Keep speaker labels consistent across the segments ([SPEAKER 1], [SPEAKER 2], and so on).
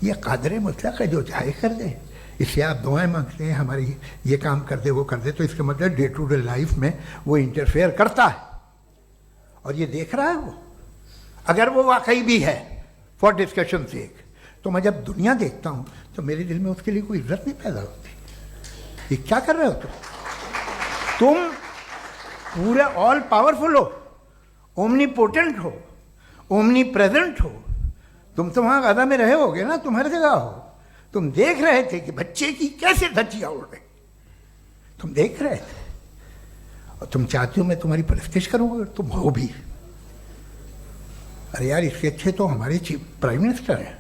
[SPEAKER 1] ये कादर मुतलक है, जो चाहे कर दे। इससे आप दुआएं मांगते हैं हमारी ये काम कर दे वो कर दे, तो इसका मतलब डे टू डे लाइफ में वो इंटरफेयर करता है और ये देख रहा है वो। अगर वो वाकई भी है फॉर डिस्कशन सेक, तो मैं जब दुनिया देखता हूँ तो मेरे दिल में उसके लिए कोई इज्जत नहीं पैदा होती। ये क्या कर रहे हो तुम पूरे ऑल पावरफुल हो, ओमनीपोटेंट हो, ओमनी प्रेजेंट हो। तुम तो वहाँ गादा में रहे होगे ना, तुम हर जगह हो। तुम देख रहे थे कि बच्चे की कैसे धज्जियाँ उड़ रही, तुम देख रहे थे और तुम चाहते हो मैं तुम्हारी परस्तिश करूँगा, तुम हो भी। अरे यार, इसके अच्छे तो हमारे चीफ प्राइम मिनिस्टर हैं,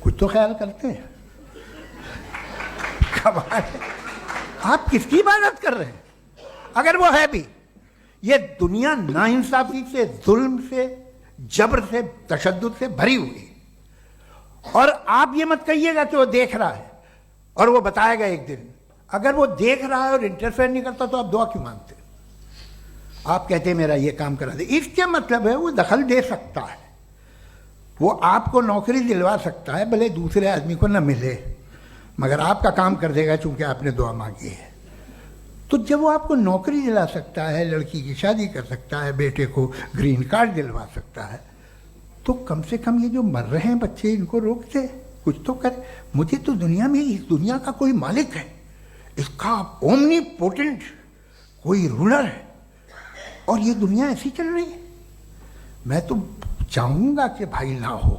[SPEAKER 1] कुछ तो ख्याल करते हैं। कमाल है, आप किसकी इबादत कर रहे हैं? अगर वो है भी, ये दुनिया नाइंसाफी से, जुल्म से, जबर से, तशद्दुद से भरी हुई। और आप ये मत कहिएगा कि वो देख रहा है और वो बताएगा एक दिन। अगर वो देख रहा है और इंटरफेयर नहीं करता तो आप दुआ क्यों मांगते? आप कहते हैं मेरा ये काम करा दे, इसके मतलब है वो दखल दे सकता है, वो आपको नौकरी दिलवा सकता है, भले दूसरे आदमी को न मिले, मगर आपका काम कर देगा चूंकि आपने दुआ मांगी है। तो जब वो आपको नौकरी दिला सकता है, लड़की की शादी कर सकता है, बेटे को ग्रीन कार्ड दिलवा सकता है, तो कम से कम ये जो मर रहे हैं बच्चे, इनको रोक दे, कुछ तो करे। मुझे तो दुनिया में, इस दुनिया का कोई मालिक है, इसका ओमनीपोटेंट कोई रूलर है, और ये दुनिया ऐसी चल रही है। मैं तो चाहूंगा कि भाई ना हो,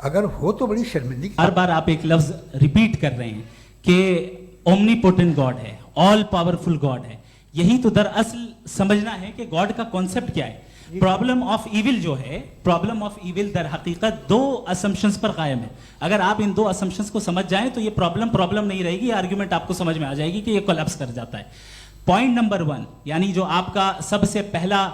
[SPEAKER 1] अगर हो तो बड़ी शर्मिंदगी।
[SPEAKER 2] हर बार आप एक लफ्ज रिपीट कर रहे हैं कि ओमनीपोटेंट गॉड है, ऑल पावरफुल गॉड है। यही तो दरअसल समझना है कि गॉड का कॉन्सेप्ट क्या है। प्रॉब्लम ऑफ इविल जो है, प्रॉब्लम ऑफ इविल दर हकीकत दो असम्पशंस पर कायम है। अगर आप इन दो असम्पशंस को समझ जाएं तो ये प्रॉब्लम नहीं रहेगी, आर्ग्यूमेंट आपको समझ में आ जाएगी कि ये कोलैप्स कर जाता है। पॉइंट नंबर 1, यानी जो आपका सबसे पहला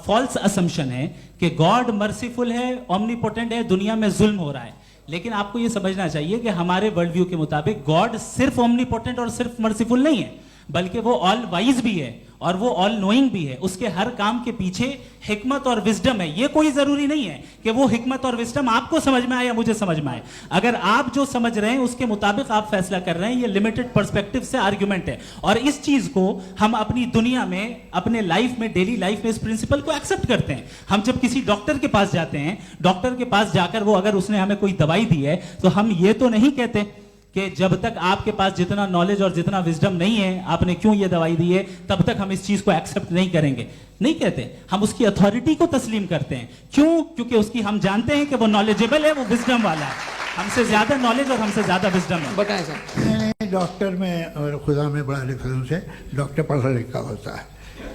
[SPEAKER 2] फॉल्स असम्पशन है कि गॉड मर्सीफुल है, ओमनीपोटेंट है, दुनिया में जुल्म हो रहा है। लेकिन आपको यह समझना चाहिए कि हमारे वर्ल्ड व्यू के मुताबिक गॉड सिर्फ ओमनीपोटेंट और सिर्फ मर्सीफुल नहीं है, बल्कि वो ऑल वाइज भी है और वो ऑल नोइंग भी है। उसके हर काम के पीछे हिकमत और विजडम है। ये कोई जरूरी नहीं है कि वो हिकमत और विजडम आपको समझ में आए या मुझे समझ में आए। अगर आप जो समझ रहे हैं उसके मुताबिक आप फैसला कर रहे हैं, ये लिमिटेड पर्सपेक्टिव से आर्ग्यूमेंट है। और इस चीज को हम अपनी दुनिया में, अपने लाइफ में, डेली लाइफ में इस प्रिंसिपल को एक्सेप्ट करते हैं। हम जब किसी डॉक्टर के पास जाते हैं, डॉक्टर के पास जाकर वो अगर उसने हमें कोई दवाई दी है तो हम ये तो नहीं कहते कि जब तक आपके पास जितना नॉलेज और जितना विजडम नहीं है, आपने क्यों ये दवाई दी है, तब तक हम इस चीज को एक्सेप्ट नहीं करेंगे। नहीं कहते, हम उसकी अथॉरिटी को तस्लीम करते हैं। क्यों? क्योंकि उसकी हम जानते हैं कि वो नॉलेजेबल है, वो विजडम वाला है, हमसे ज्यादा नॉलेज और हमसे ज्यादा विजडम है।
[SPEAKER 3] बताएं सर।
[SPEAKER 1] डॉक्टर में और खुदा में बड़ा डिफरेंस है। डॉक्टर पढ़ा लिखा होता है,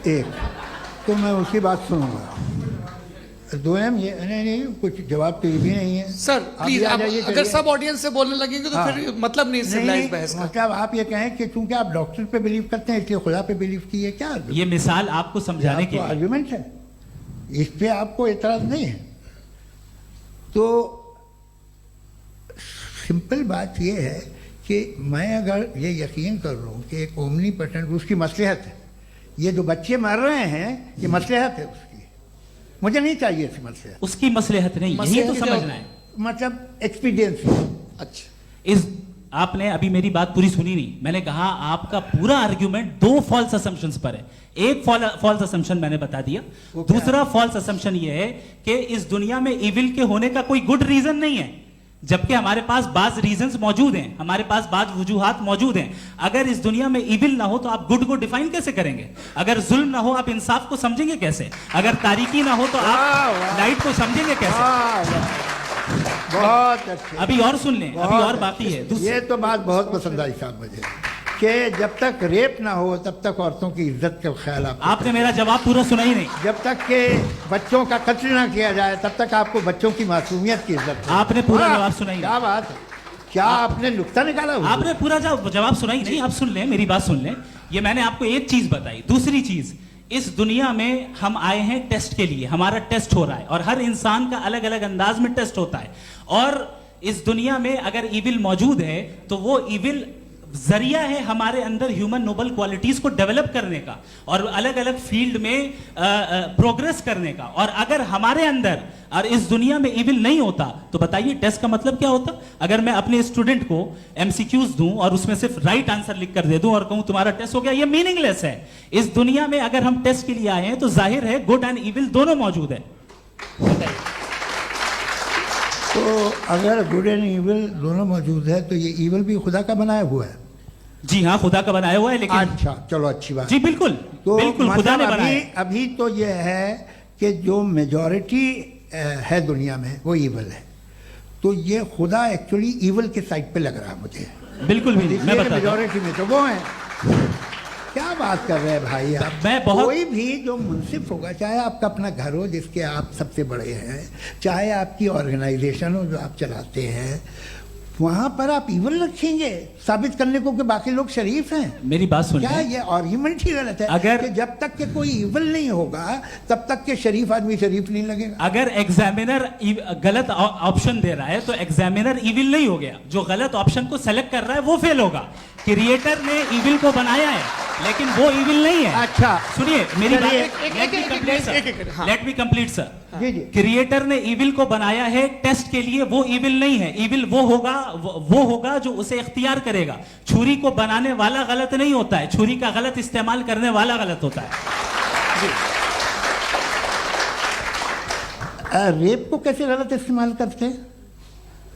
[SPEAKER 1] एक तो मैं उसकी बात सुनूंगा। दोयम ये नहीं, कुछ जवाब तो ये भी नहीं है
[SPEAKER 3] सर। प्लीज आप अगर सब ऑडियंस से बोलने लगेंगे तो फिर मतलब नहीं सिविलाइज्ड बहस का।
[SPEAKER 1] मतलब आप ये कहें कि चूंकि आप डॉक्टर पे बिलीव करते हैं इसलिए खुदा पे बिलीव किए, क्या
[SPEAKER 2] ये मिसाल आपको समझाने की
[SPEAKER 1] आर्गुमेंट है, इस पे आपको एतराज नहीं है। तो सिंपल बात ये है कि मैं अगर ये यकीन कर लूँ कि एक ओमनीपोटेंट, उसकी मसलहत है, ये जो बच्चे मर रहे हैं ये मसलहत है उसकी, मुझे नहीं चाहिए इसकी मसलहत।
[SPEAKER 2] उसकी मसलहत नहीं, यही तो समझना है,
[SPEAKER 1] मतलब एक्सपीरियंस।
[SPEAKER 3] अच्छा,
[SPEAKER 2] इस आपने अभी मेरी बात पूरी सुनी नहीं। मैंने कहा आपका पूरा आर्ग्यूमेंट दो फॉल्स असम्पशंस पर है। एक फॉल्स असम्पशन मैंने बता दिया, दूसरा फॉल्स असम्पशन ये है कि इस दुनिया में इविल के होने का कोई गुड रीजन नहीं है, जबकि हमारे पास बाज रीजंस मौजूद हैं, हमारे पास बाज वजूहात मौजूद हैं। अगर इस दुनिया में इविल ना हो तो आप गुड को डिफाइन कैसे करेंगे? अगर जुल्म ना हो आप इंसाफ को समझेंगे कैसे? अगर तारीकी ना हो तो आप लाइट को समझेंगे कैसे?
[SPEAKER 1] बहुत अच्छे।
[SPEAKER 2] अभी और सुन लें, अभी और बाकी है।
[SPEAKER 1] ये तो बात बहुत पसंद आई साहब मुझे कि जब तक रेप ना हो तब तक औरतों की इज्जत का ख्याल
[SPEAKER 2] आपने मेरा जवाब पूरा सुना ही नहीं।
[SPEAKER 1] जब तक के बच्चों का कत्ल ना किया जाए तब तक आपको बच्चों की मासूमियत की इज्जत।
[SPEAKER 2] आपने पूरा जवाब सुना ही नहीं।
[SPEAKER 1] क्या बात है, क्या आपने नुक्ता निकाला?
[SPEAKER 2] आपने पूरा जवाब सुना ही नहीं। आप सुन लें, मेरी बात सुन लें। ये मैंने आपको एक चीज बताई। दूसरी चीज, इस दुनिया में हम आए हैं टेस्ट के लिए, हमारा टेस्ट हो रहा है और हर इंसान का अलग अलग अंदाज में टेस्ट होता है। और इस दुनिया में अगर इविल मौजूद है तो वो इविल जरिया है हमारे अंदर ह्यूमन नोबल क्वालिटीज को डेवलप करने का और अलग अलग फील्ड में प्रोग्रेस करने का। और अगर हमारे अंदर और इस दुनिया में इविल नहीं होता तो बताइए टेस्ट का मतलब क्या होता? अगर मैं अपने स्टूडेंट को एमसीक्यूज दूं और उसमें सिर्फ राइट आंसर लिख कर दे दूं और कहूं तुम्हारा टेस्ट हो गया, ये मीनिंगलेस है। इस दुनिया में अगर हम टेस्ट के लिए आए हैं तो जाहिर है गुड एंड इविल दोनों मौजूद है।
[SPEAKER 1] तो अगर गुड एंड इविल दोनों मौजूद है तो ये इविल भी खुदा का बनाया हुआ है?
[SPEAKER 2] जी हाँ, खुदा का बनाया हुआ है। लेकिन
[SPEAKER 1] अच्छा, चलो अच्छी बात।
[SPEAKER 2] जी बिल्कुल,
[SPEAKER 1] तो
[SPEAKER 2] बिल्कुल खुदा ने
[SPEAKER 1] मतलब
[SPEAKER 2] बनाया।
[SPEAKER 1] अभी तो ये है कि जो मेजॉरिटी है दुनिया में वो इविल है, तो ये खुदा एक्चुअली इविल के साइड पे लग रहा है मुझे।
[SPEAKER 2] बिल्कुल भी नहीं, मैं बताता हूं।
[SPEAKER 1] मेजॉरिटी में तो वो है। क्या बात कर रहे हैं भाई आप? कोई भी जो मुंसिफ होगा, चाहे आपका अपना घर हो जिसके आप सबसे बड़े हैं, चाहे आपकी ऑर्गेनाइजेशन हो जो आप चलाते हैं, वहां पर आप इविल रखेंगे साबित करने को कि बाकी लोग शरीफ हैं?
[SPEAKER 2] मेरी बात सुनिए।
[SPEAKER 1] क्या ये आर्ग्यूमेंट ही गलत है?
[SPEAKER 2] अगर
[SPEAKER 1] कि जब तक के कोई इविल नहीं होगा तब तक के शरीफ आदमी शरीफ नहीं लगेगा।
[SPEAKER 2] अगर एग्जामिनर गलत ऑप्शन दे रहा है तो एग्जामिनर इविल नहीं हो गया, जो गलत ऑप्शन को सेलेक्ट कर रहा है वो फेल होगा। क्रिएटर ने इविल को बनाया है लेकिन वो इविल नहीं है।
[SPEAKER 1] अच्छा
[SPEAKER 2] सुनिए मेरी बात,
[SPEAKER 3] हाँ।
[SPEAKER 2] Let me complete sir.
[SPEAKER 1] जी जी।
[SPEAKER 2] क्रिएटर ने इविल को बनाया है टेस्ट के लिए, वो इविल नहीं है। इविल वो होगा जो उसे इख्तियार करेगा। छुरी को बनाने वाला गलत नहीं होता है, छुरी का गलत इस्तेमाल करने वाला गलत होता है।
[SPEAKER 1] रेप को कैसे गलत इस्तेमाल करते हैं?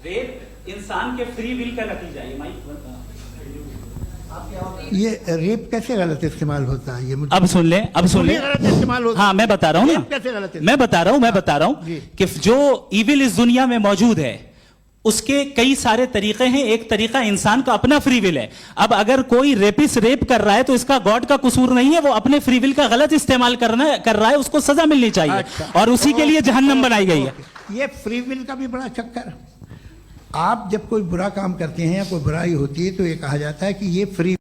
[SPEAKER 2] रेप इंसान के फ्री विल का नतीजा है।
[SPEAKER 1] ये रेप कैसे गलत इस्तेमाल होता है? ये मुझे
[SPEAKER 2] अब सुन ले, अब सुन ले।
[SPEAKER 1] गलत इस्तेमाल होता है।
[SPEAKER 2] हाँ मैं बता रहा हूँ ना,
[SPEAKER 1] कैसे गलत इस्तेमाल?
[SPEAKER 2] मैं बता रहा हूँ कि जो इविल इस दुनिया में मौजूद है उसके कई सारे तरीके हैं। एक तरीका इंसान का अपना फ्री विल है। अब अगर कोई रेपिस्ट रेप कर रहा है तो इसका गॉड का कसूर नहीं है, वो अपने फ्री विल का गलत इस्तेमाल कर रहा है, उसको सजा मिलनी चाहिए।
[SPEAKER 1] अच्छा।
[SPEAKER 2] और उसी के लिए जहन्नम बनाई गई है।
[SPEAKER 1] ये फ्री विल का भी बड़ा चक्कर। आप जब कोई बुरा काम करते हैं या कोई बुराई होती है तो ये कहा जाता है कि ये फ्री